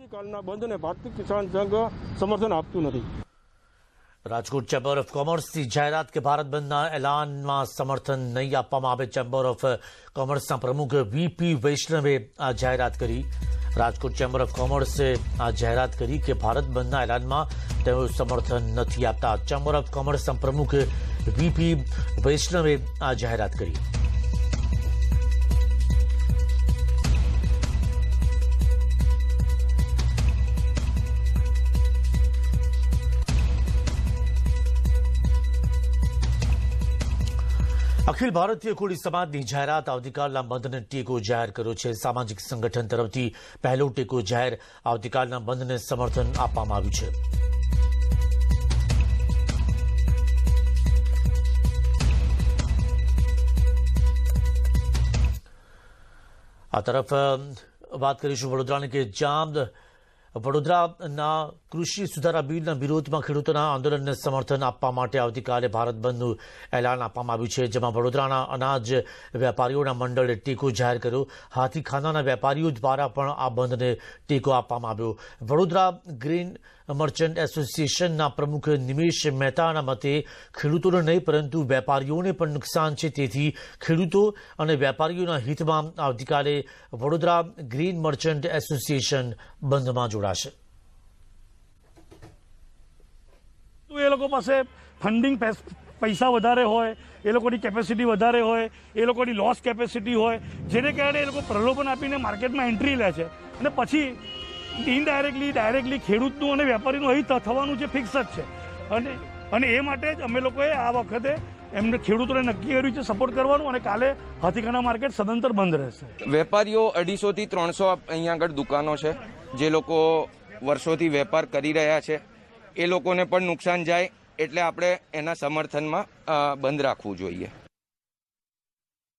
કાલના બંધને ભારતીય કિસાન સંઘ સમર્થન આપતું નથી। રાજકોટ ચેમ્બર ઓફ કોમર્સની જાહેરાત કે ભારત બંધના એલાનમાં સમર્થન નહીં આપવામાં આવે। ચેમ્બર ઓફ કોમર્સના પ્રમુખ વીપી વૈષ્ણવે આ જાહેરાત કરી। રાજકોટ ચેમ્બર ઓફ કોમર્સે આ જાહેરાત કરી કે ભારત બંધના એલાનમાં તેઓ સમર્થન નથી આપતા। ચેમ્બર ઓફ કોમર્સના પ્રમુખ વીપી વૈષ્ણવે આ જાહેરાત કરી। અખિલ ભારતીય કોળી સમાજની જાહેરાત આવતીકાલના બંધને ટેકો જાહેર કર્યો છે। સામાજિક સંગઠન તરફથી પહેલો ટેકો જાહેર આવતીકાલના બંધને સમર્થન આપવામાં આવ્યું છે। આ તરફ વાત કરીશું વડોદરાની કે વડોદરાના કૃષિ સુધારા બિલના વિરોધમાં ખેડૂતોના આંદોલનને સમર્થન આપવા માટે આવતીકાલે ભારત બંધનું એલાન આપવામાં આવ્યું છે, જેમાં વડોદરાના અનાજ વેપારીઓના મંડળે ટેકો જાહેર કર્યો। હાથીખાનાના વેપારીઓ દ્વારા પણ આ બંધને ટેકો આપવામાં આવ્યો। વડોદરા ગ્રેન મર્ચન્ટ એસોસિએશનના પ્રમુખ નિમેશ મહેતાના મતે ખેડૂતોને નહીં પરંતુ વેપારીઓને પણ નુકસાન છે, તેથી ખેડૂતો અને વેપારીઓના હિતમાં આવતીકાલે વડોદરા ગ્રેન મર્ચન્ટ એસોસિએશન બંધમાં જોડાશે। એ લોકો પાસે ફંડિંગ પૈસા વધારે હોય, એ લોકોની કેપેસિટી વધારે હોય, એ લોકોની લોસ કેપેસિટી હોય, જેને કારણે એ લોકો પ્રલોભન આપીને માર્કેટમાં એન્ટ્રી લે છે અને પછી ડાયરેક્ટલી ખેડૂતનું અને વેપારીનું અહીં થવાનું જે ફિક્સ જ છે। અને એ માટે જ અમે લોકોએ આ વખતે એમને ખેડૂતોને નક્કી કર્યું છે સપોર્ટ કરવાનું અને કાલે હાથીખાના માર્કેટ સદંતર બંધ રહેશે। વેપારીઓ 250 થી 300 અહીંયા આગળ દુકાનો છે, જે લોકો વર્ષોથી વેપાર કરી રહ્યા છે, એ લોકોને પણ નુકસાન જાય એટલે આપણે એના સમર્થનમાં બંધ રાખવું જોઈએ।